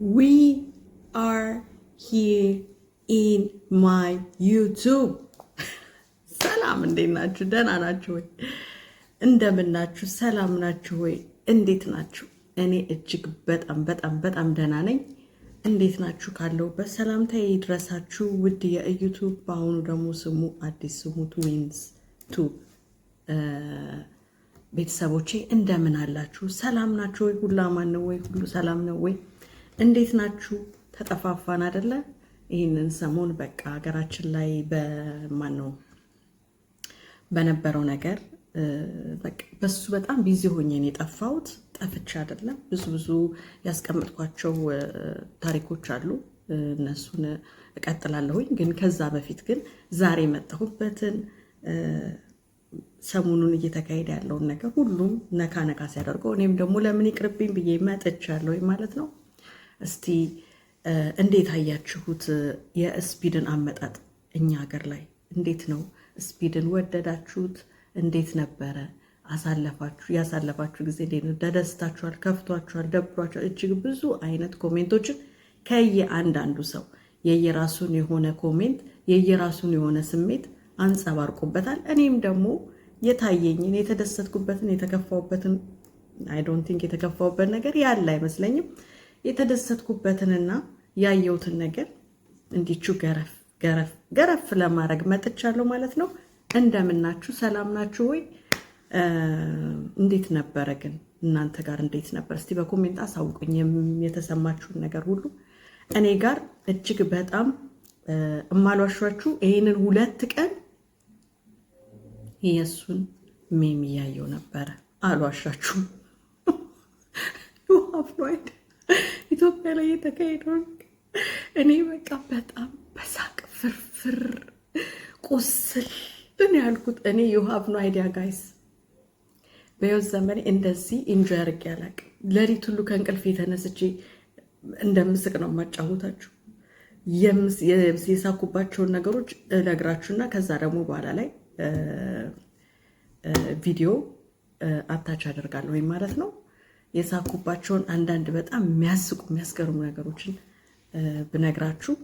We are here in my YouTube. ሰላም እንዴት ናችሁ? ደህና ናችሁ ወይ? እንደምን ናችሁ? ሰላም ናችሁ ወይ? እንዴት ናችሁ? እኔ እጅግ በጣም ደህና ነኝ። እንዴት ናችሁ? ካለሁበት ሰላምታዬ ይድረሳችሁ ውድ የዩቲዩብ በአሁኑ ደግሞ ስሙ አዲስ ስሙ ትዊንስ ቱ ቤተሰቦቼ እንደምን አላችሁ? ሰላም ናችሁ ወይ? ሁሉ አማን ነው ወይ? ሁሉ ሰላም ነው ወይ? እንዴት ናችሁ? ተጠፋፋን አይደለ? ይሄንን ሰሞን በቃ ሀገራችን ላይ በነበረው ነገር በቃ በሱ በጣም ቢዚ ሆኜ ነው የጠፋሁት። ጠፍቼ አይደለም፣ ብዙ ያስቀምጥኳቸው ታሪኮች አሉ። እነሱን እቀጥላለሁኝ። ግን ከዛ በፊት ግን ዛሬ መጣሁበትን ሰሞኑን እየተካሄደ ያለውን ነገር ሁሉም ነካ ሲያደርገው እኔም ደግሞ ለምን ይቅርብኝ ብዬ መጥቻለሁ ማለት ነው። እስቲ እንዴት አያችሁት? የስፒድን አመጣጥ እኛ ሀገር ላይ እንዴት ነው? ስፒድን ወደዳችሁት? እንዴት ነበረ? ያሳለፋችሁ ጊዜ እንዴት ነው? ተደስታችኋል? ከፍቷችኋል? ደብሯችኋል? እጅግ ብዙ አይነት ኮሜንቶችን ከየአንዳንዱ ሰው የየራሱን የሆነ ኮሜንት የየራሱን የሆነ ስሜት አንጸባርቆበታል። እኔም ደግሞ የታየኝን የተደሰትኩበትን የተከፋውበትን አይ ዶንት ቲንክ የተከፋውበት ነገር ያለ አይመስለኝም። የተደሰትኩበትንና ያየሁትን ነገር እንዲቹ ገረፍ ለማድረግ መጥቻለሁ ማለት ነው። እንደምናችሁ? ሰላም ናችሁ ወይ? እንዴት ነበረ ግን እናንተ ጋር እንዴት ነበር? እስቲ በኮሜንት አሳውቁኝ የተሰማችሁን ነገር ሁሉ። እኔ ጋር እጅግ በጣም እማልዋሻችሁ ይሄንን 2 ቀን የሱን ሜም ያየው ነበረ። አልዋሻችሁም። ኢትዮጵያ ላይ የተካሄደው እኔ በቃ በጣም በሳቅ ፍርፍር ቁስል ያልኩት እኔ you have no idea guys። በህይወት ዘመኔ እንደዚህ ኢንጆይ አድርጌ አላውቅም። ሌሊት ሁሉ ከእንቅልፍ የተነስቼ እንደምስቅ ነው የማጫወታችሁ። የሳኩባቸውን ነገሮች እነግራችሁና ከዛ ደግሞ በኋላ ላይ ቪዲዮ አታች አደርጋለሁ ወይ ማለት ነው። የሳኩባቸውን አንዳንድ በጣም የሚያስገርሙ ነገሮችን ብነግራችሁ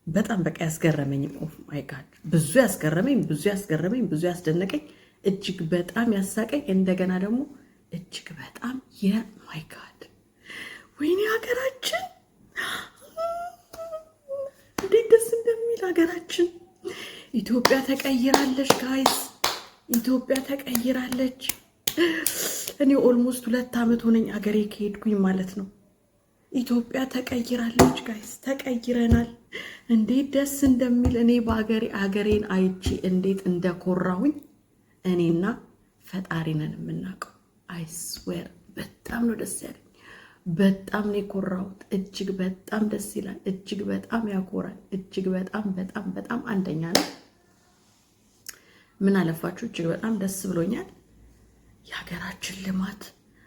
በጣም በቃ ያስገረመኝ ኦፍ ማይ ጋድ ብዙ ያስገረመኝ ያስደነቀኝ እጅግ በጣም ያሳቀኝ እንደገና ደግሞ እጅግ በጣም የማይ ጋድ ወይኔ ሀገራችን እንዴት ደስ እንደሚል ሀገራችን ኢትዮጵያ ተቀይራለች ጋይስ። ኢትዮጵያ ተቀይራለች። እኔ ኦልሞስት 2 ዓመት ሆነኝ አገሬ ከሄድኩኝ ማለት ነው። ኢትዮጵያ ተቀይራለች ጋይስ፣ ተቀይረናል። እንዴት ደስ እንደሚል እኔ አገሬን አይቼ እንዴት እንደኮራሁኝ እኔና ፈጣሪ ነን የምናውቀው። አይ ስዌር በጣም ነው ደስ ያለኝ። በጣም ነው የኮራሁት። እጅግ በጣም ደስ ይላል። እጅግ በጣም ያኮራል። እጅግ በጣም አንደኛ ነው። ምን አለፋችሁ እጅግ በጣም ደስ ብሎኛል። የሀገራችን ልማት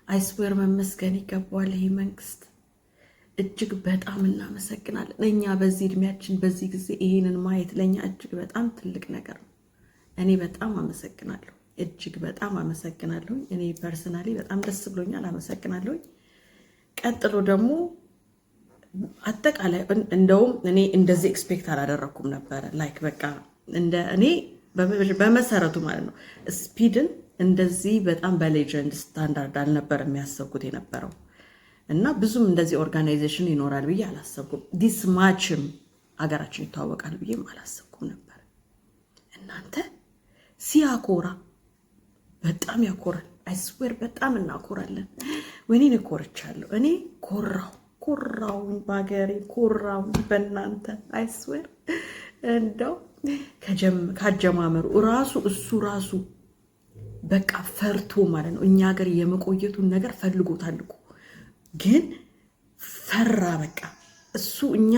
አይስዌር መመስገን ይገባዋል። ይሄ መንግስት እጅግ በጣም እናመሰግናለን። እኛ በዚህ እድሜያችን በዚህ ጊዜ ይሄንን ማየት ለኛ እጅግ በጣም ትልቅ ነገር ነው። እኔ በጣም አመሰግናለሁ። እጅግ በጣም አመሰግናለሁ። እኔ ፐርሰናሊ በጣም ደስ ብሎኛል። አመሰግናለሁ። ቀጥሎ ደግሞ አጠቃላይ እንደውም እኔ እንደዚህ ኤክስፔክት አላደረኩም ነበር። ላይክ በቃ እኔ በመሰረቱ ማለት ነው ስፒድን እንደዚህ በጣም በሌጀንድ ስታንዳርድ አልነበር የሚያሰብኩት የነበረው እና ብዙም እንደዚህ ኦርጋናይዜሽን ይኖራል ብዬ አላሰብኩም። ዲስ ማችም አገራችን ይተዋወቃል ብዬም አላሰብኩም ነበር። እናንተ ሲያኮራ በጣም ያኮራል። አይስዌር በጣም እናኮራለን። ወይኔ ኮርቻለሁ። እኔ ኮራው በሀገሬ ኮራው በእናንተ አይስዌር እንደው ካጀማመሩ እሱ ራሱ በቃ ፈርቶ ማለት ነው። እኛ ሀገር የመቆየቱን ነገር ፈልጎታል እኮ ግን ፈራ። በቃ እሱ እኛ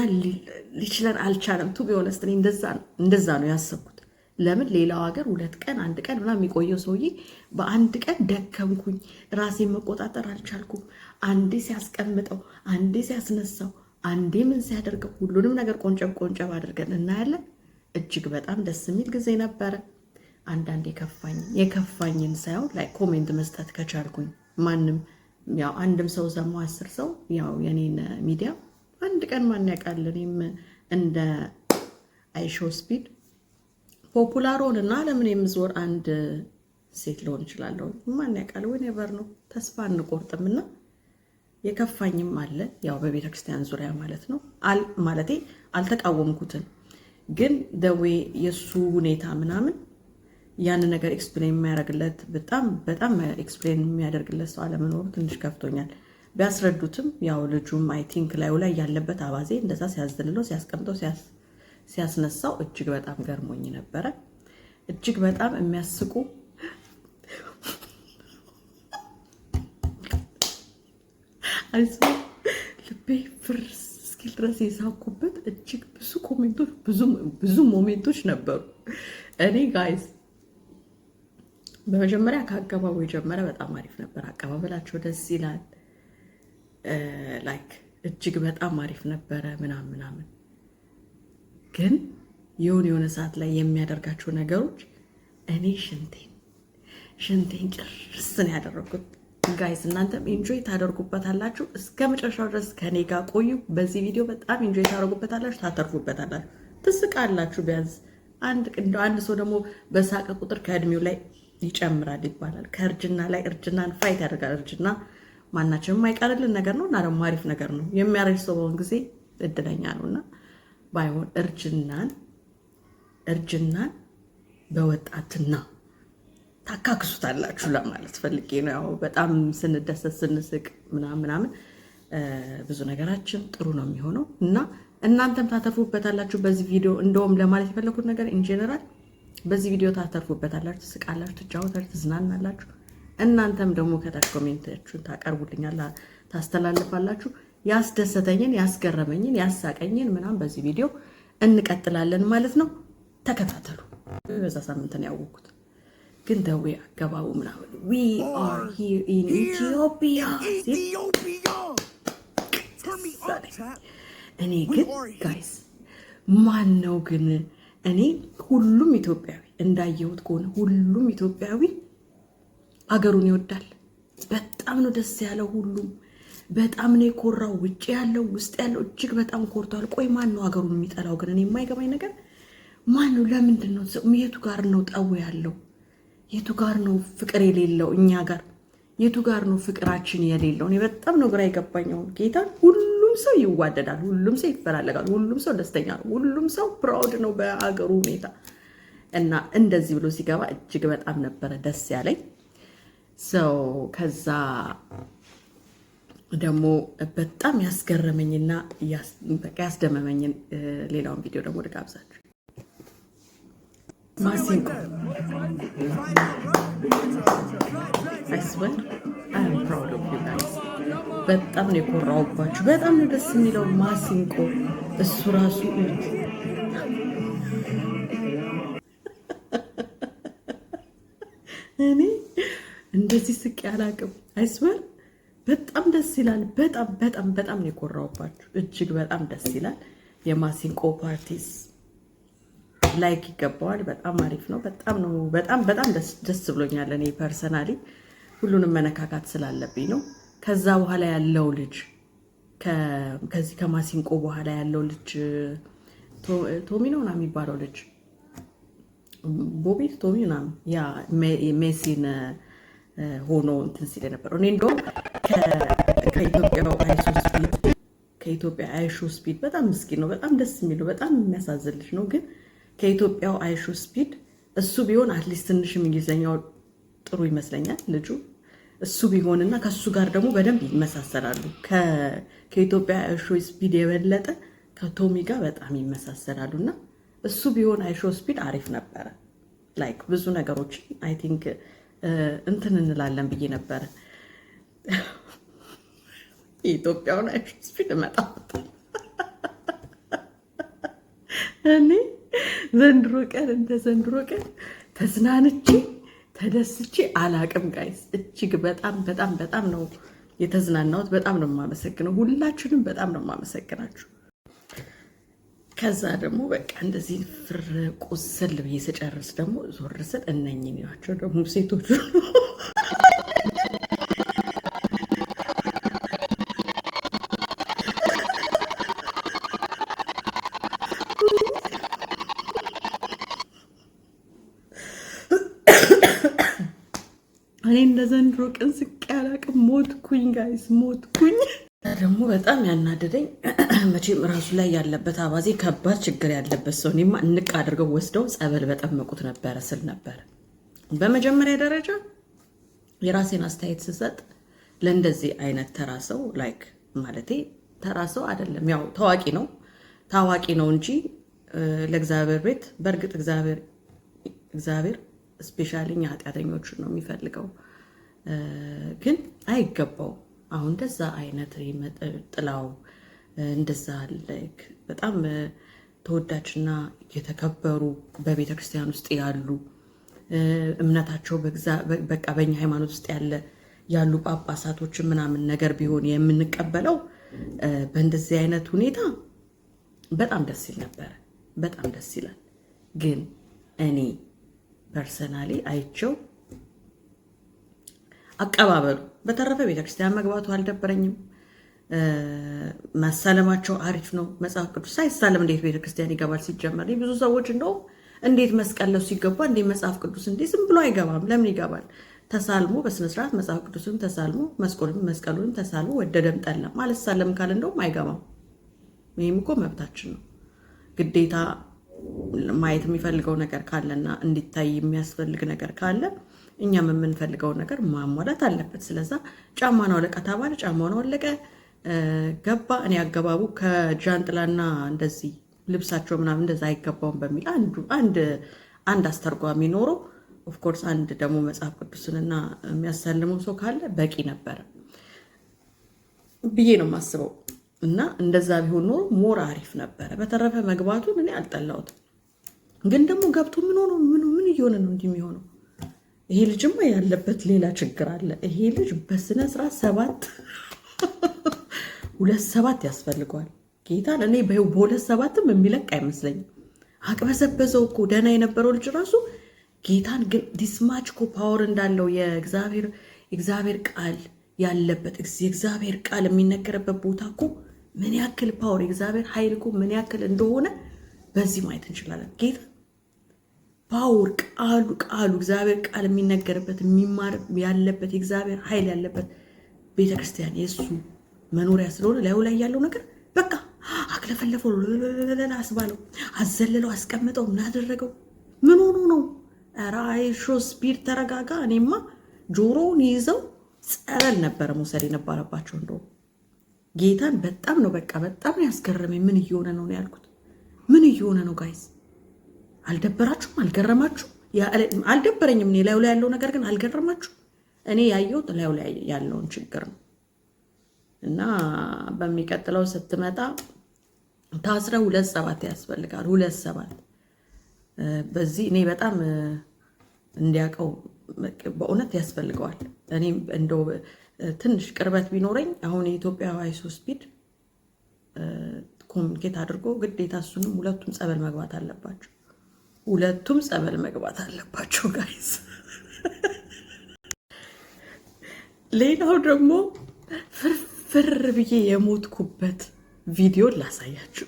ሊችለን አልቻለም። ቱ ቢሆነስ እንደዛ ነው ያሰብኩት። ለምን ሌላው ሀገር 2 ቀን 1 ቀን ምናምን የሚቆየው ሰውዬ በአንድ ቀን ደከምኩኝ፣ ራሴን መቆጣጠር አልቻልኩም። አንዴ ሲያስቀምጠው፣ አንዴ ሲያስነሳው፣ አንዴ ምን ሲያደርገው ሁሉንም ነገር ቆንጨብ አድርገን እናያለን። እጅግ በጣም ደስ የሚል ጊዜ ነበረ። አንዳንድ የከፋኝን ሳይሆን ላይ ኮሜንት መስጠት ከቻልኩኝ ማንም ያው አንድም ሰው ሰማው 10 ሰው ያው የኔን ሚዲያ አንድ ቀን ማን ያውቃል እኔም እንደ አይሾ ስፒድ ፖፑላር ሆንና ለምን የምዞር አንድ ሴት ልሆን እችላለሁ። ማን ያውቃል? ወኔቨር ነው። ተስፋ እንቆርጥምና የከፋኝም አለ ያው በቤተክርስቲያን ዙሪያ ማለት ነው። ማለቴ አልተቃወምኩትም፣ ግን ደዌ የሱ ሁኔታ ምናምን ያን ነገር ኤክስፕሌን የሚያደርግለት በጣም ኤክስፕሌን የሚያደርግለት ሰው አለመኖሩ ትንሽ ከፍቶኛል። ቢያስረዱትም ያው ልጁም አይ ቲንክ ላይ ያለበት አባዜ እንደዛ ሲያዝልለው ሲያስቀምጠው ሲያስነሳው እጅግ በጣም ገርሞኝ ነበረ። እጅግ በጣም የሚያስቁ አይሶ ልቤ ፍርስ እስኪል ድረስ የሳኩበት እጅግ ብዙ ኮሜንቶች ብዙ ሞሜንቶች ነበሩ። እኔ ጋይስ በመጀመሪያ ከአቀባበሉ የጀመረ በጣም አሪፍ ነበር። አቀባበላቸው ደስ ይላል። ላይክ እጅግ በጣም አሪፍ ነበረ ምናምን ግን የሆነ ሰዓት ላይ የሚያደርጋቸው ነገሮች እኔ ሽንቴን ጭርስን ያደረጉት። ጋይስ እናንተም ኢንጆይ ታደርጉበታላችሁ። እስከ መጨረሻው ድረስ ከኔ ጋር ቆዩ። በዚህ ቪዲዮ በጣም ኢንጆይ ታደርጉበታላችሁ፣ ታተርፉበታላችሁ፣ ትስቃላችሁ። ቢያንስ አንድ ሰው ደግሞ በሳቀ ቁጥር ከእድሜው ላይ ይጨምራል ይባላል። ከእርጅና ላይ እርጅናን ፋይት ያደርጋል። እርጅና ማናችንም የማይቀርልን ነገር ነው እና ደግሞ አሪፍ ነገር ነው። የሚያረጅ ሰው በሆን ጊዜ እድለኛ ነውና ባይሆን እርጅናን በወጣትና ታካክሱታላችሁ ለማለት ፈልጌ ነው። ያው በጣም ስንደሰት ስንስቅ ምናምን ብዙ ነገራችን ጥሩ ነው የሚሆነው እና እናንተም ታተርፉበታላችሁ በዚህ ቪዲዮ። እንደውም ለማለት የፈለኩት ነገር ኢንጀነራል በዚህ ቪዲዮ ታተርፉበታላችሁ፣ ትስቃላችሁ፣ ትጫወታላችሁ፣ ትዝናናላችሁ። እናንተም ደግሞ ከታች ኮሜንታችሁን ታስተላልፋላችሁ። ያስደሰተኝን፣ ያስገረመኝን፣ ያሳቀኝን ምናምን በዚህ ቪዲዮ እንቀጥላለን ማለት ነው። ተከታተሉ። በዛ ሳምንት ነው ያወቅኩት ግን ደዌ አገባቡ ምናምን we are here in Ethiopia እኔ ግን ጋይስ ማን ነው ግን እኔ ሁሉም ኢትዮጵያዊ እንዳየሁት ከሆነ ሁሉም ኢትዮጵያዊ አገሩን ይወዳል። በጣም ነው ደስ ያለው። ሁሉም በጣም ነው የኮራው። ውጭ ያለው ውስጥ ያለው እጅግ በጣም ኮርቷል። ቆይ ማን ነው አገሩን የሚጠላው ግን? እኔ የማይገባኝ ነገር ማን ነው? ለምንድን ነው የቱ ጋር ነው ጠው ያለው? የቱ ጋር ነው ፍቅር የሌለው? እኛ ጋር የቱ ጋር ነው ፍቅራችን የሌለው? እኔ በጣም ነው ግራ የገባኝ። ጌታ ሁሉም ሰው ይዋደዳል፣ ሁሉም ሰው ይፈላለጋል፣ ሁሉም ሰው ደስተኛ ነው፣ ሁሉም ሰው ፕራውድ ነው በአገሩ ሁኔታ እና እንደዚህ ብሎ ሲገባ እጅግ በጣም ነበረ ደስ ያለኝ ሰው። ከዛ ደግሞ በጣም ያስገረመኝና ያስደመመኝን ሌላውን ቪዲዮ ደግሞ ልጋብዛችሁ። ማሲንቆ I swear I am proud of you guys። በጣም ነው የኮራውባችሁ። በጣም ነው ደስ የሚለው ማሲንቆ እሱ ራሱ እኔ እንደዚህ ስቅ ያላቅም። I swear በጣም ደስ ይላል። በጣም ነው የኮራውባችሁ። እጅግ በጣም ደስ ይላል። የማሲንቆ ፓርቲስ ላይክ ይገባዋል። በጣም አሪፍ ነው። በጣም ደስ ብሎኛል። እኔ ፐርሰናሊ ሁሉንም መነካካት ስላለብኝ ነው። ከዛ በኋላ ያለው ልጅ ከዚህ ከማሲንቆ በኋላ ያለው ልጅ ቶሚ ነው ና የሚባለው ልጅ ቦቢ ቶሚ ና ያ ሜሲን ሆኖ እንትን ሲል የነበረው እኔ እንደውም ከኢትዮጵያ አይሾ ስፒድ በጣም ምስኪን ነው። በጣም ደስ የሚለው በጣም የሚያሳዝን ልጅ ነው። ግን ከኢትዮጵያው አይሾ ስፒድ እሱ ቢሆን አትሊስት ትንሽም እንግሊዝኛው ጥሩ ይመስለኛል ልጁ። እሱ ቢሆንና ከሱ ጋር ደግሞ በደንብ ይመሳሰላሉ። ከኢትዮጵያ አይሾ ስፒድ የበለጠ ከቶሚ ጋር በጣም ይመሳሰላሉና እሱ ቢሆን አይሾ ስፒድ አሪፍ ነበረ። ላይክ ብዙ ነገሮች አይ ቲንክ እንትን እንላለን ብዬ ነበረ። የኢትዮጵያውን አይሾ ስፒድ መጣጣ እኔ ዘንድሮ ቀን ተዝናንቼ ተደስቼ አላቅም ጋይስ። እጅግ በጣም ነው የተዝናናሁት። በጣም ነው የማመሰግነው። ሁላችሁንም በጣም ነው የማመሰግናችሁ። ከዛ ደግሞ በቃ እንደዚህ ፍር ቁስል ብዬ ስጨርስ ደግሞ ዞር ስል እነኝን ያቸው ደግሞ ሴቶቹ ዘንድሮ ቀን ስቄ አላቅም። ሞትኩኝ ጋይስ ሞትኩኝ። ደግሞ በጣም ያናደደኝ መቼም ራሱ ላይ ያለበት አባዜ ከባድ ችግር ያለበት ሰው እኔማ እንቅ አድርገው ወስደው ጸበል በጠመቁት ነበረ ስል ነበር። በመጀመሪያ ደረጃ የራሴን አስተያየት ስሰጥ ለእንደዚህ አይነት ተራ ሰው ላይክ ማለቴ ተራ ሰው አይደለም፣ ያው ታዋቂ ነው እንጂ ለእግዚአብሔር ቤት በእርግጥ እግዚአብሔር ስፔሻሊ እኛ ኃጢአተኞችን ነው የሚፈልገው፣ ግን አይገባው። አሁን እንደዛ አይነት ጥላው እንደዛ ላይክ በጣም ተወዳጅና የተከበሩ በቤተ ክርስቲያን ውስጥ ያሉ እምነታቸው በቃ በእኛ ሃይማኖት ውስጥ ያሉ ጳጳሳቶች ምናምን ነገር ቢሆን የምንቀበለው በእንደዚህ አይነት ሁኔታ በጣም ደስ ይል ነበር። በጣም ደስ ይላል። ግን እኔ ፐርሰናሊ አይቸው አቀባበሉ በተረፈ ቤተክርስቲያን መግባቱ አልደበረኝም። መሳለማቸው አሪፍ ነው። መጽሐፍ ቅዱስ ሳይሳለም እንዴት ቤተክርስቲያን ይገባል? ሲጀመር ብዙ ሰዎች እንደው እንዴት መስቀል ለሱ ሲገባ እንዴት መጽሐፍ ቅዱስ እንዴ ዝም ብሎ አይገባም? ለምን ይገባል? ተሳልሞ በስነ ስርዓት መጽሐፍ ቅዱስን ተሳልሞ መስቀሉን ተሳልሞ ወደደም ጠላም አልሳለም ካለ እንደውም አይገባም። ይሄም እኮ መብታችን ነው። ግዴታ ማየት የሚፈልገው ነገር ካለና እንዲታይ የሚያስፈልግ ነገር ካለ እኛም የምንፈልገው ነገር ማሟላት አለበት። ስለዛ ጫማ ነው አለቀ ተባለ፣ ጫማው ነው አለቀ ገባ። እኔ አገባቡ ከጃንጥላና እንደዚህ ልብሳቸው ምናምን እንደዛ አይገባውም በሚል አንድ አስተርጓሚ ኖሮ ኦፍ ኮርስ አንድ ደግሞ መጽሐፍ ቅዱስንና የሚያሳልመው ሰው ካለ በቂ ነበር ብዬ ነው የማስበው። እና እንደዛ ቢሆን ኖሮ ሞር አሪፍ ነበረ። በተረፈ መግባቱን እኔ አልጠላሁትም። ግን ደግሞ ገብቶ ምን እየሆነ ነው እንዲህ የሚሆነው? ይሄ ልጅማ ያለበት ሌላ ችግር አለ። ይሄ ልጅ በስነ ስርዓት 2-7 ያስፈልገዋል። ጌታን እኔ በ2-7ም የሚለቅ አይመስለኝም። አቅበዘበዘው እኮ ደህና የነበረው ልጅ ራሱ ጌታን ግን ዲስማች እኮ ፓወር እንዳለው የእግዚአብሔር ቃል ያለበት የእግዚአብሔር ቃል የሚነገርበት ቦታ እኮ ምን ያክል ፓወር የእግዚአብሔር ኃይል እኮ ምን ያክል እንደሆነ በዚህ ማየት እንችላለን። ጌታ ፓወር ቃሉ እግዚአብሔር ቃል የሚነገርበት የሚማር ያለበት የእግዚአብሔር ኃይል ያለበት ቤተክርስቲያን የእሱ መኖሪያ ስለሆነ ላዩ ላይ ያለው ነገር በቃ አክለፈለፈው፣ አስባለው፣ አዘለለው፣ አስቀምጠው፣ እናደረገው ምን ሆኖ ነው? ራይሾ ስፒድ ተረጋጋ። እኔማ ጆሮውን ይዘው ጸበል ነበረ መውሰድ የነበረባቸው። እንደው ጌታን በጣም ነው በጣም ያስገረመኝ። ምን እየሆነ ነው ያልኩት። ምን እየሆነ ነው ጋይስ? አልደበራችሁም? አልገረማችሁ? አልደበረኝም። እኔ ላዩ ላይ ያለው ነገር ግን አልገረማችሁ? እኔ ያየሁት ላዩ ላይ ያለውን ችግር ነው። እና በሚቀጥለው ስትመጣ ታስረ 2-7 ያስፈልጋል። 2-7 በዚህ እኔ በጣም እንዲያውቀው በእውነት ያስፈልገዋል። እኔ እንደው ትንሽ ቅርበት ቢኖረኝ አሁን የኢትዮጵያ ሃይሶ ስፒድ ኮሚኒኬት አድርጎ ግዴታ እሱንም ሁለቱም ጸበል መግባት አለባቸው። ጋይስ። ሌላው ደግሞ ፍርፍር ብዬ የሞትኩበት ቪዲዮ ላሳያችሁ።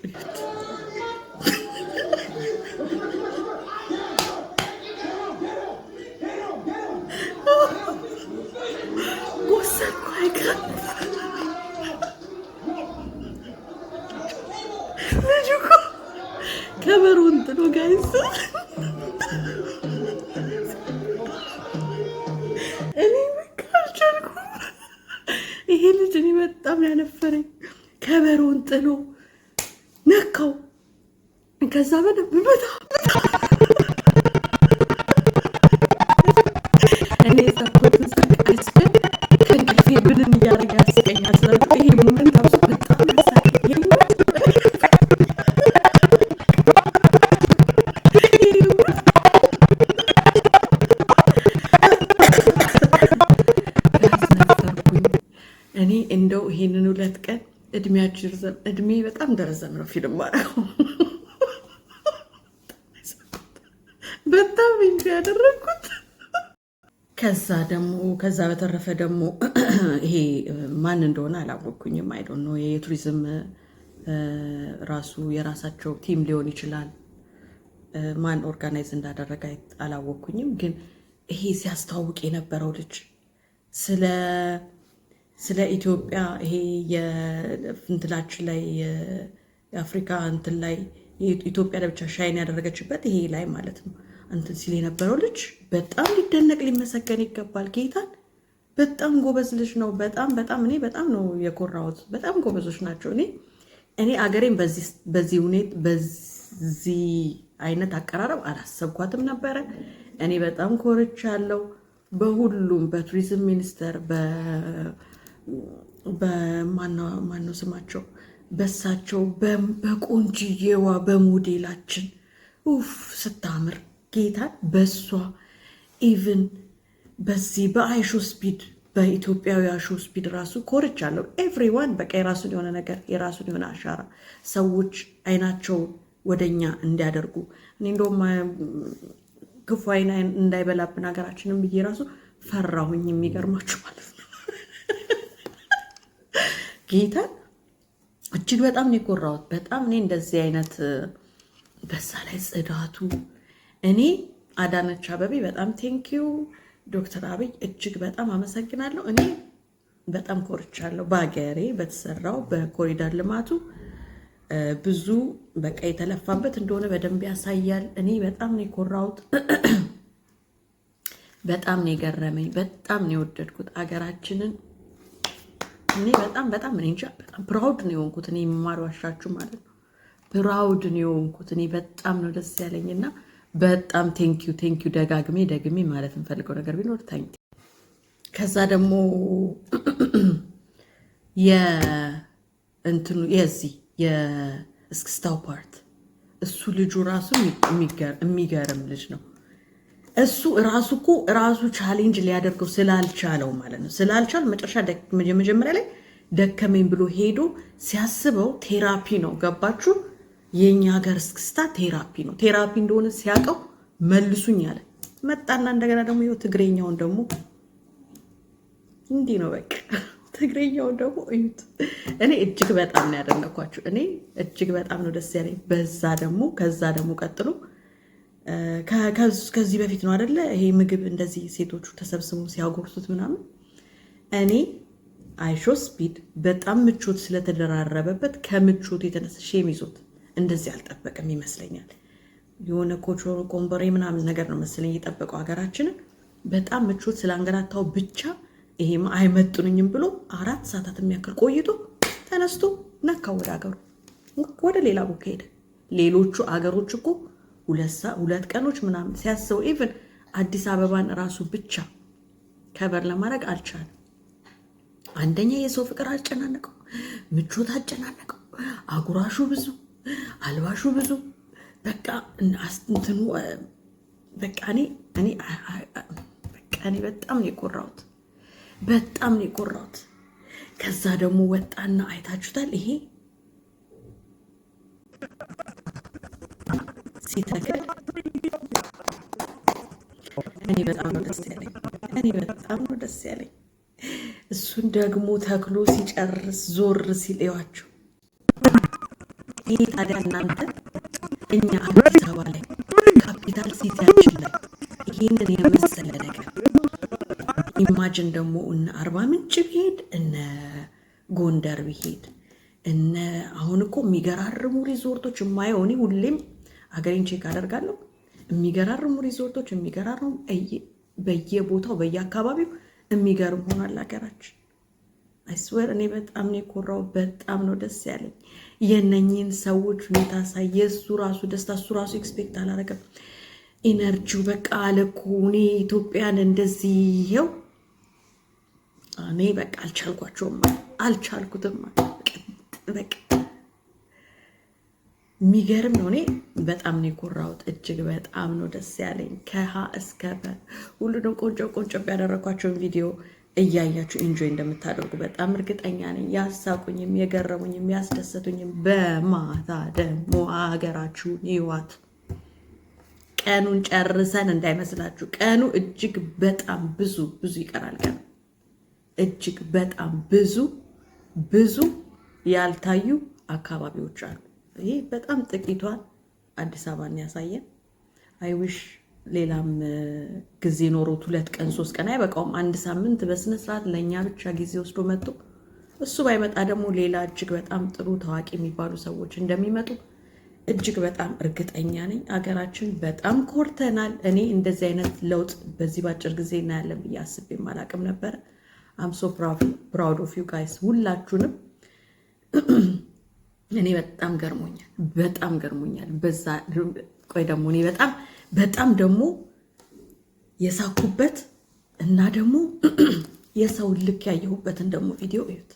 ከበሮን ጥሎ ጋይስ እኔ አልቻልኩም። ይሄ ልጅ እኔ በጣም ያነፈረኝ። ከበሮን ጥሎ ነካው። ከዛ በደንብ በጣም እኔ ሰፖርት ስቀኝ ከእንቅልፌ ብንን እያደረገ ያስቀኛል። ስለዚህ ይሄ ሞመንት ራሱ በጣም ያሳቀኝ። እኔ እንደው ይሄንን 2 ቀን እድሜያችን ረዘም፣ እድሜ በጣም ደረዘም ነው ፊልም ማለት በጣም እንጂ ያደረኩት። ከዛ በተረፈ ደግሞ ይሄ ማን እንደሆነ አላወቅኩኝም። አይ ዶንት ኖ የቱሪዝም ራሱ የራሳቸው ቲም ሊሆን ይችላል። ማን ኦርጋናይዝ እንዳደረገ አላወቅኩኝም። ግን ይሄ ሲያስተዋውቅ የነበረው ልጅ ስለ ኢትዮጵያ ይሄ የፍንትላችን ላይ የአፍሪካ እንትን ላይ ኢትዮጵያ ለብቻ ሻይን ያደረገችበት ይሄ ላይ ማለት ነው እንትን ሲል የነበረው ልጅ በጣም ሊደነቅ ሊመሰገን ይገባል። ጌታን በጣም ጎበዝ ልጅ ነው። በጣም እኔ በጣም ነው የኮራሁት። በጣም ጎበዞች ናቸው። እኔ አገሬን በዚህ አይነት አቀራረብ አላሰብኳትም ነበረ። እኔ በጣም ኮርቻለሁ። በሁሉም በቱሪዝም ሚኒስቴር በማነው ስማቸው በሳቸው በቆንጅዬዋ በሞዴላችን ስታምር ጌታን በሷ ኢቭን በዚህ በአይሾ ስፒድ በኢትዮጵያዊ አይሾ ስፒድ ራሱ ኮርቻለሁ። ኤቭሪዋን በቃ የራሱን የሆነ ነገር የራሱን የሆነ አሻራ ሰዎች አይናቸው ወደኛ እንዲያደርጉ እኔ እንደውም ክፉ አይን እንዳይበላብን ሀገራችንን ብዬ ራሱ ፈራሁኝ። የሚገርማችሁ ማለት ነው ጌታን እጅግ በጣም ነው የኮራሁት። በጣም እኔ እንደዚህ አይነት በዛ ላይ ጽዳቱ እኔ አዳነች አበቤ በጣም ቴንኪዩ ዶክተር አብይ እጅግ በጣም አመሰግናለሁ። እኔ በጣም ኮርቻለሁ በአገሬ በተሰራው በኮሪደር ልማቱ ብዙ በቃ የተለፋበት እንደሆነ በደንብ ያሳያል። እኔ በጣም ነው የኮራሁት። በጣም ነው የገረመኝ። በጣም ነው የወደድኩት አገራችንን። እኔ በጣም እኔ እንጃ በጣም ፕራውድ ነው የሆንኩት። እኔ የማር ዋሻችሁ ማለት ነው ፕራውድ ነው የሆንኩት። እኔ በጣም ነው ደስ ያለኝና በጣም ቴንኪዩ ደግሜ ማለት እንፈልገው ነገር ቢኖር ታንኪ። ከዛ ደግሞ የእንትኑ የዚህ የእስክስታው ፓርት እሱ ልጁ ራሱ የሚገርም ልጅ ነው። እሱ ራሱ ቻሌንጅ ሊያደርገው ስላልቻለው ማለት ነው ስላልቻል መጨረሻ መጀመሪያ ላይ ደከመኝ ብሎ ሄዶ ሲያስበው ቴራፒ ነው። ገባችሁ? የኛ ሀገር እስክስታ ቴራፒ ነው። ቴራፒ እንደሆነ ሲያውቀው መልሱኝ አለ። መጣና እንደገና ደግሞ ይኸው ትግሬኛውን ደግሞ እንዲህ ነው በቃ ትግሬኛውን ደግሞ እዩት። እኔ እጅግ በጣም ነው ያደነኳችሁ። እኔ እጅግ በጣም ነው ደስ ያለኝ። ከዛ ደግሞ ቀጥሎ ከዚህ በፊት ነው አይደለ ይሄ ምግብ እንደዚህ ሴቶቹ ተሰብስበው ሲያጎርሱት ምናምን እኔ አይሾ ስፒድ በጣም ምቾት ስለተደራረበበት ከምቾት የተነሳ ሼም ይዞት እንደዚህ አልጠበቅም ይመስለኛል። የሆነ ኮቾሮ ቆምበሬ ምናምን ነገር ነው መሰለኝ የጠበቀው ሀገራችንን በጣም ምቾት ስላንገላታው ብቻ ይሄማ አይመጡንኝም ብሎ 4 ሰዓታት የሚያክል ቆይቶ ተነስቶ ነካ ወደ ሀገሩ ወደ ሌላ ቦታ ሄደ። ሌሎቹ አገሮች እኮ 2 ቀኖች ምናምን ሲያስበው ኢቭን አዲስ አበባን ራሱ ብቻ ከበር ለማድረግ አልቻለም። አንደኛ የሰው ፍቅር አጨናነቀው፣ ምቾት አጨናነቀው፣ አጉራሹ ብዙ አልባሹ ብዙ በቃ እንትኑ በቃ እኔ በጣም ነው የኮራሁት። ከዛ ደግሞ ወጣና አይታችሁታል። ይሄ ሲተክል እኔ በጣም ነው ደስ ያለኝ። እሱን ደግሞ ተክሎ ሲጨርስ ዞር ሲል እዩዋቸው። ይሄ ታዲያ እናንተ እኛ አዲስ አበባ ላይ ካፒታል ሲቲያችን ላይ ይሄንን የመሰለ ነገር ኢማጅን ደግሞ እነ አርባ ምንጭ ቢሄድ እነ ጎንደር ቢሄድ አሁን እኮ የሚገራርሙ ሪዞርቶች የማየው እኔ ሁሌም አገሬን ቼክ አደርጋለሁ። የሚገራርሙ ሪዞርቶች የሚገራርሙ በየቦታው በየአካባቢው የሚገርም ሆኗል ሀገራችን። አይስወር እኔ በጣም ነው የኮራው። በጣም ነው ደስ ያለኝ የነኝን ሰዎች ሁኔታ ሳይ። የእሱ ራሱ ደስታ እሱ ራሱ ኤክስፔክት አላረገም። ኢነርጂው በቃ አለኩ እኔ ኢትዮጵያን እንደዚህ ይኸው እኔ በቃ አልቻልኩትም። በቃ የሚገርም ነው። እኔ በጣም ነው የኮራሁት። እጅግ በጣም ነው ደስ ያለኝ። ከሀ እስከ ፐ ሁሉንም ቆንጮ ያደረኳቸውን ቪዲዮ እያያችሁ ኢንጆይ እንደምታደርጉ በጣም እርግጠኛ ነኝ። ያሳቁኝም የገረሙኝም ያስደሰቱኝም በማታ ደግሞ ሀገራችሁን ይዋት። ቀኑን ጨርሰን እንዳይመስላችሁ። ቀኑ እጅግ በጣም ብዙ ይቀራል። ቀኑ እጅግ በጣም ብዙ ያልታዩ አካባቢዎች አሉ። ይሄ በጣም ጥቂቷን አዲስ አበባን ያሳየን። አይዊሽ ሌላም ጊዜ ኖሮት 2 ቀን 3 ቀን አይበቃውም። 1 ሳምንት በስነ ስርዓት ለኛ ብቻ ጊዜ ወስዶ መጥቶ እሱ ባይመጣ ደግሞ ሌላ እጅግ በጣም ጥሩ ታዋቂ የሚባሉ ሰዎች እንደሚመጡ እጅግ በጣም እርግጠኛ ነኝ። አገራችን በጣም ኮርተናል። እኔ እንደዚህ አይነት ለውጥ በዚህ ባጭር ጊዜ እናያለን ብዬ አስቤም አላቅም ነበረ። አም ሶ ፕራውድ ኦፍ ዩ ጋይስ ሁላችሁንም። እኔ በጣም ገርሞኛል። በዛ ቆይ ደግሞ እኔ በጣም ደግሞ የሳኩበት እና ደግሞ የሰው ልክ ያየሁበትን ደግሞ ቪዲዮ እዩት።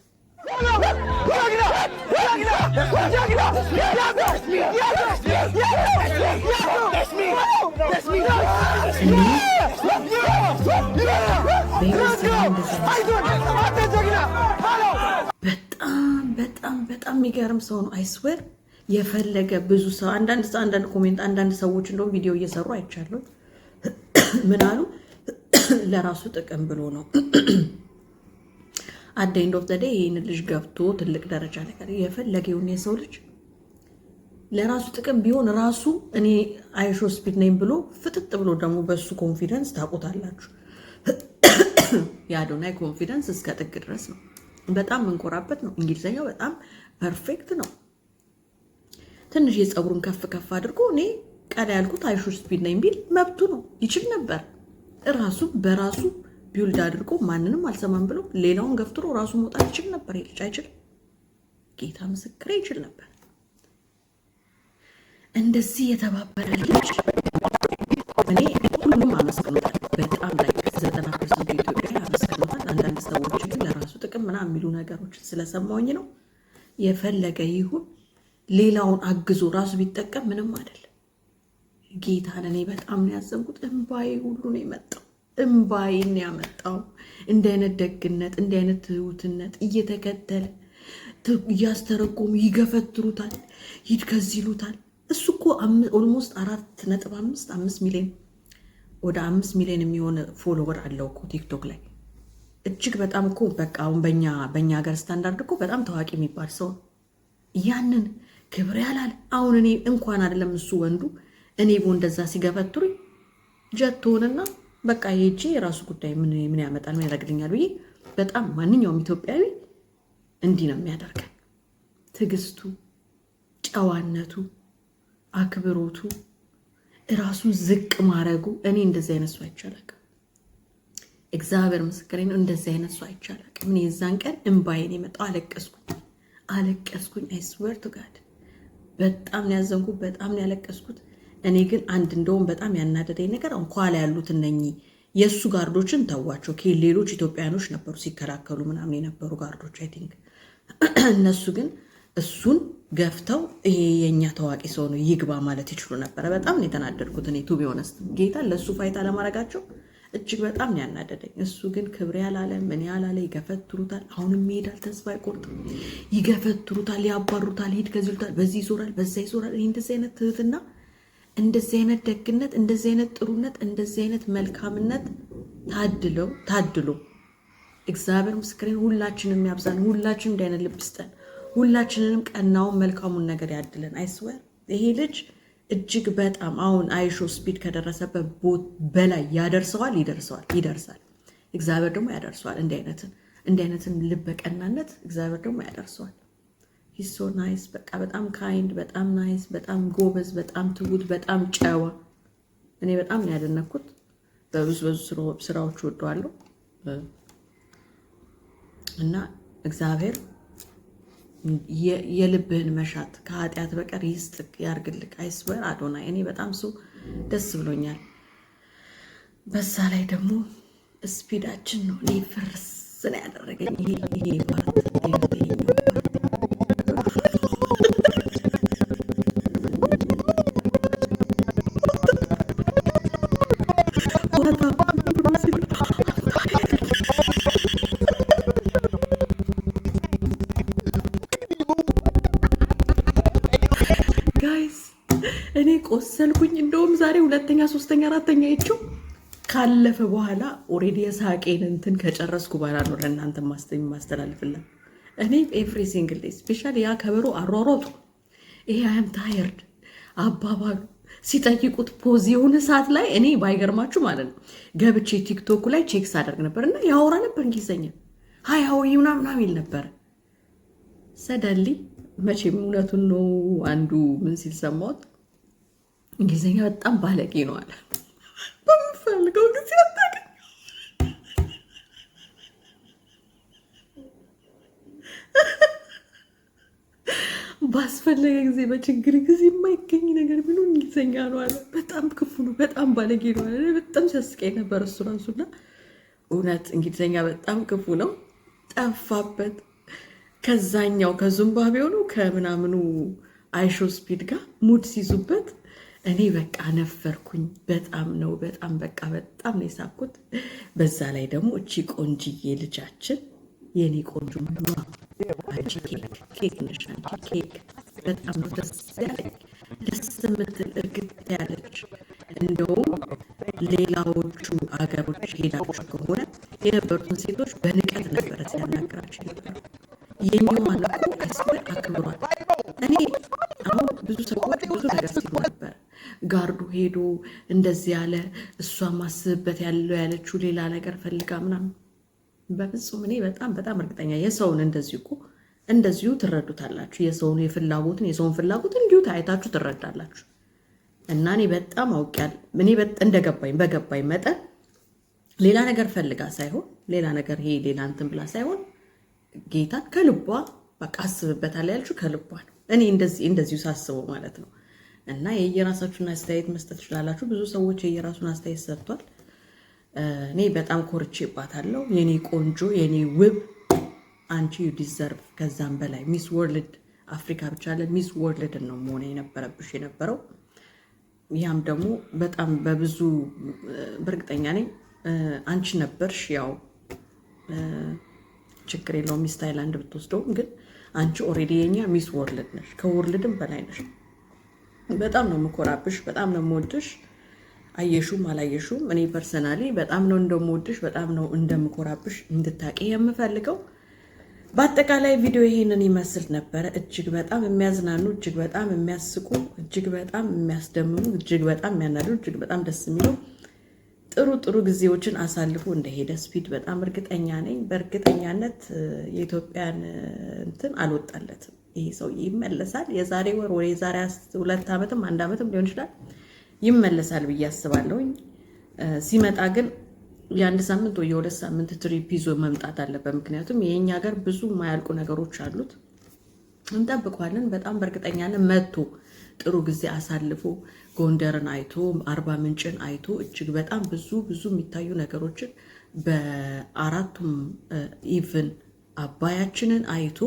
በጣም የሚገርም ሰው ነው። አይስዌር የፈለገ ብዙ ሰው አንዳንድ ኮሜንት አንዳንድ ሰዎች እንደውም ቪዲዮ እየሰሩ አይቻለሁ። ምን አሉ? ለራሱ ጥቅም ብሎ ነው አት ኤንድ ኦፍ ዘ ዴይ ይህን ልጅ ገብቶ ትልቅ ደረጃ ነገር የፈለገውን የሰው ልጅ ለራሱ ጥቅም ቢሆን ራሱ እኔ አይሾ ስፒድ ነኝ ብሎ ፍጥጥ ብሎ ደግሞ በሱ ኮንፊደንስ ታውቁታላችሁ። የአዶናይ ኮንፊደንስ እስከ ጥግ ድረስ ነው። በጣም መንኮራበት ነው። እንግሊዝኛው በጣም ፐርፌክት ነው። ትንሽ የፀጉሩን ከፍ አድርጎ እኔ ቀላ ያልኩት አይሾ ስፒድ ነኝ ቢል መብቱ ነው። ይችል ነበር ራሱ በራሱ ቢውልድ አድርጎ ማንንም አልሰማም ብሎ ሌላውን ገፍትሮ ራሱ መውጣት ይችል ነበር። ይልጭ አይችልም። ጌታ ምስክሬ ይችል ነበር። እንደዚህ የተባበረ ልጅ እኔ ሁሉም አመስግኖታል። በጣም ላይ 90% ኢትዮጵያ አመስግኖታል። አንዳንድ ሰዎች ግን ለራሱ ጥቅም ምናምን የሚሉ ነገሮችን ስለሰማሁኝ ነው። የፈለገ ይሁን ሌላውን አግዞ ራሱ ቢጠቀም ምንም አይደለም። ጌታን እኔ በጣም ነው ያዘንኩት። እንባዬ ሁሉ ነው የመጣው። እንባዬን ያመጣው እንደ አይነት ደግነት እንደ አይነት ትሁትነት እየተከተለ እያስተረጎሙ ይገፈትሩታል። ሂድ ከዚህ ይሉታል። እሱ እኮ ኦልሞስት 4.5 ሚሊዮን ወደ 5 ሚሊዮን የሚሆን ፎሎወር አለው እኮ ቲክቶክ ላይ። እጅግ በጣም እኮ በቃ አሁን በእኛ ሀገር ስታንዳርድ እኮ በጣም ታዋቂ የሚባል ሰው ነው። ያንን ክብር ያላል። አሁን እኔ እንኳን አይደለም እሱ ወንዱ እኔ እንደዛ ሲገፈትሩኝ ጀት ሆነና በቃ ሄጄ የራሱ ጉዳይ ምን ያመጣል ምን ያደርግልኛል ብዬ በጣም ማንኛውም ኢትዮጵያዊ እንዲህ ነው የሚያደርገን። ትዕግስቱ፣ ጨዋነቱ፣ አክብሮቱ፣ ራሱን ዝቅ ማድረጉ እኔ እንደዚህ አይነት ሰው አይቻላቅም። እግዚአብሔር ምስክሬ ነው። እንደዚህ አይነት ሰው አይቻላቅም። እኔ የዛን ቀን እንባዬን የመጣው አለቀስኩኝ። አይ ስዌር ቱ ጋድ በጣም ነው ያዘንኩት፣ በጣም ነው ያለቀስኩት። እኔ ግን እንደውም በጣም ያናደደኝ ነገር ኋላ ያሉት እነኚህ የእሱ ጋርዶችን ተዋቸው። ሌሎች ኢትዮጵያኖች ነበሩ ሲከላከሉ ምናምን የነበሩ ጋርዶች አይ ቲንክ። እነሱ ግን እሱን ገፍተው ይሄ የእኛ ታዋቂ ሰው ነው ይግባ ማለት ይችሉ ነበረ። በጣም ነው የተናደድኩት እኔ ቱ ቢ ኦነስት። ጌታ ለእሱ ፋይታ ለማድረጋቸው እጅግ በጣም ነው ያናደደኝ። እሱ ግን ክብር ያላለ ምን ያላለ ይገፈትሩታል። አሁንም ይሄዳል፣ ተስፋ አይቆርጥም። ይገፈትሩታል፣ ያባሩታል፣ ሂድ ከዚህ ይሉታል፣ በዚህ ይዞራል፣ በዛ ይዞራል። ይህ እንደዚህ አይነት ትህትና፣ እንደዚህ አይነት ደግነት፣ እንደዚህ አይነት ጥሩነት፣ እንደዚህ አይነት መልካምነት ታድሎ እግዚአብሔር ምስክሬን ሁላችንም ያብዛን። ሁላችንም እንዲህ አይነት ልብ ይስጠን። ሁላችንንም ቀናውን መልካሙን ነገር ያድለን። አይስወር ይሄ ልጅ እጅግ በጣም አሁን አይሾ ስፒድ ከደረሰበት በላይ ይደርሳል። እግዚአብሔር ደግሞ ያደርሰዋል። እንዲህ አይነትን ልበ ቀናነት እግዚአብሔር ደግሞ ያደርሰዋል። ሂሶ ናይስ። በቃ በጣም ካይንድ፣ በጣም ናይስ፣ በጣም ጎበዝ፣ በጣም ትሁት፣ በጣም ጨዋ። እኔ በጣም ነው ያደነኩት። በብዙ ስራዎች ወደዋለሁ እና እግዚአብሔር የልብህን መሻት ከኃጢአት በቀር ይስጥክ ያርግልክ። አይስበር አዶናይ እኔ በጣም ደስ ብሎኛል። በዛ ላይ ደግሞ ስፒዳችን ነው እኔ ፍርስ ነው ያደረገኝ ይሄ ፓርት እኔ ቆሰልኩኝ። እንደውም ዛሬ 2ኛ 3ኛ 4ኛ ይችው ካለፈ በኋላ ኦሬዲ የሳቄን እንትን ከጨረስኩ በኋላ ነው ለእናንተ ማስተላልፍለን። እኔ ኤቭሪ ሲንግል ዴይ ስፔሻሊ ያ ከበሮ አሯሯጡ ይሄ አም ታየርድ አባባሉ ሲጠይቁት ፖዝ የሆነ ሰዓት ላይ እኔ ባይገርማችሁ ማለት ነው ገብቼ ቲክቶክ ላይ ቼክ ሳደርግ ነበር እና ያወራ ነበር እንግሊዝኛ ሀይ ሀዊ ምናምን ይል ነበር። ሰደሊ መቼም እውነቱን ነው። አንዱ ምን ሲል ሰማሁት እንግሊዝኛ በጣም ባለጌ ነው አለ። በምፈልገው ጊዜ አታውቅም ባስፈለገ ጊዜ በችግር ጊዜ የማይገኝ ነገር ቢሆን እንግሊዝኛ ነው አለ። በጣም ክፉ ነው፣ በጣም ባለጌ ነው አለ። በጣም ሲያስቀኝ ነበር እሱ ራሱና እውነት እንግሊዝኛ በጣም ክፉ ነው። ጠፋበት ከዛኛው ከዙምባቤው ነው ከምናምኑ አይሾ ስፒድ ጋር ሙድ ሲይዙበት እኔ በቃ ነፈርኩኝ። በጣም ነው በጣም በቃ በጣም ነው የሳኩት። በዛ ላይ ደግሞ እቺ ቆንጅዬ ልጃችን የኔ ቆንጆ አንቺ ኬክ ነሽ። አንቺ ኬክ በጣም ነው ደስ ያለኝ። ደስ የምትል እርግጥ ያለች እንደውም ሌላዎቹ አገሮች ሄዳችሁ ከሆነ የነበሩትን ሴቶች በንቀት ነበረ ሲያናግራቸው ነበር። የኛዋን እኮ አይስበር አክብሯል። እኔ አሁን ብዙ ሰዎች ብዙ ነገር ሲሉ ነበር። ጋርዱ ሄዶ እንደዚህ ያለ እሷ ማስብበት ያለው ያለችው ሌላ ነገር ፈልጋ ምናምን። በፍጹም እኔ በጣም በጣም እርግጠኛ የሰውን እንደዚሁ እኮ እንደዚሁ ትረዱታላችሁ። የሰውን የሰውን ፍላጎት እንዲሁ ታይታችሁ ትረዳላችሁ። እና እኔ በጣም አውቄያለሁ። እኔ በገባኝ መጠን ሌላ ነገር ፈልጋ ሳይሆን ሌላ ነገር ይሄ ሌላ እንትን ብላ ሳይሆን ጌታን ከልቧ በቃ አስብበታለሁ ያልችው ከልቧ ነው። እኔ እንደዚሁ ሳስበው ማለት ነው። እና የየራሳችሁን አስተያየት መስጠት ትችላላችሁ። ብዙ ሰዎች የየራሱን አስተያየት ሰጥቷል። እኔ በጣም ኮርቼባታለሁ። የኔ ቆንጆ የኔ ውብ አንቺ ዩ ዲዘርቭ ከዛም በላይ ሚስ ወርልድ አፍሪካ ብቻ አለ ሚስ ወርልድ ነው መሆን የነበረብሽ የነበረው። ያም ደግሞ በጣም በብዙ በእርግጠኛ ነኝ አንቺ ነበርሽ። ያው ችግር የለውም ሚስ ታይላንድ ብትወስደው፣ ግን አንቺ ኦልሬዲ የኛ ሚስ ወርልድ ነሽ፣ ከወርልድም በላይ ነሽ። በጣም ነው የምኮራብሽ፣ በጣም ነው የምወድሽ። አየሹም አላየሹም እኔ ፐርሰናሊ በጣም ነው እንደምወድሽ፣ በጣም ነው እንደምኮራብሽ እንድታቂ የምፈልገው። በአጠቃላይ ቪዲዮ ይሄንን ይመስል ነበረ። እጅግ በጣም የሚያዝናኑ፣ እጅግ በጣም የሚያስቁ፣ እጅግ በጣም የሚያስደምሙ፣ እጅግ በጣም የሚያናዱ፣ እጅግ በጣም ደስ የሚለው ጥሩ ጊዜዎችን አሳልፎ እንደሄደ ስፒድ በጣም እርግጠኛ ነኝ። በእርግጠኛነት የኢትዮጵያን እንትን አልወጣለትም። ይሄ ሰው ይመለሳል። የዛሬ ወር ወይ የዛሬ 2 ዓመትም 1 ዓመትም ሊሆን ይችላል ይመለሳል ብዬ አስባለሁኝ። ሲመጣ ግን የ1 ሳምንት ወይ የ2 ሳምንት ትሪፕ ይዞ መምጣት አለበት። ምክንያቱም የኛ ሀገር ብዙ የማያልቁ ነገሮች አሉት። እንጠብቀዋለን። በጣም በእርግጠኛነት መጥቶ ጥሩ ጊዜ አሳልፎ ጎንደርን አይቶ አርባ ምንጭን አይቶ እጅግ በጣም ብዙ የሚታዩ ነገሮችን በአራቱም ኢቭን አባያችንን አይቶ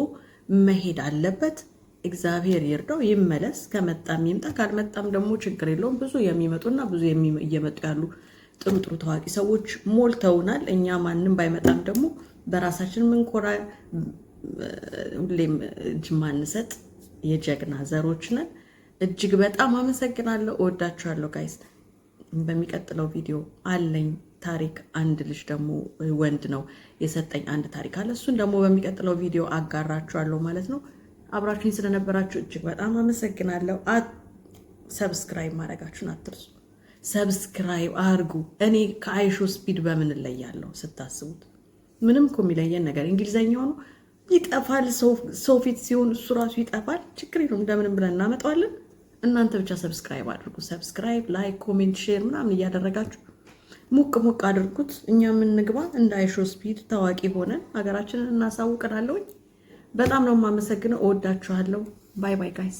መሄድ አለበት። እግዚአብሔር ይርዳው፣ ይመለስ። ከመጣም ይምጣ፣ ካልመጣም ደግሞ ችግር የለውም። ብዙ የሚመጡና ብዙ እየመጡ ያሉ ጥሩ ታዋቂ ሰዎች ሞልተውናል። እኛ ማንም ባይመጣም ደግሞ በራሳችን ምንኮራ ሁሌም እጅ ማንሰጥ የጀግና ዘሮች ነን። እጅግ በጣም አመሰግናለሁ። እወዳችኋለሁ ጋይስ። በሚቀጥለው ቪዲዮ አለኝ ታሪክ። አንድ ልጅ ደግሞ ወንድ ነው የሰጠኝ አንድ ታሪክ አለ። እሱን ደግሞ በሚቀጥለው ቪዲዮ አጋራችኋለሁ ማለት ነው። አብራችሁኝ ስለነበራችሁ እጅግ በጣም አመሰግናለሁ። ሰብስክራይብ ማድረጋችሁን አትርሱ። ሰብስክራይብ አድርጉ። እኔ ከአይሾ ስፒድ በምን እለያለሁ ስታስቡት? ምንም እኮ የሚለየን ነገር እንግሊዘኛው ነው። ይጠፋል፣ ሰው ፊት ሲሆን እሱ ራሱ ይጠፋል። ችግር የለውም፣ እንደምንም ብለን እናመጣዋለን። እናንተ ብቻ ሰብስክራይብ አድርጉ። ሰብስክራይብ፣ ላይክ፣ ኮሜንት፣ ሼር ምናምን እያደረጋችሁ ሞቅ አድርጉት። እኛ የምንግባ እንደ አይሾ ስፒድ ታዋቂ ሆነን ሀገራችንን እናሳውቅናለሁኝ። በጣም ነው የማመሰግነው። እወዳችኋለሁ። ባይ ባይ ጋይስ።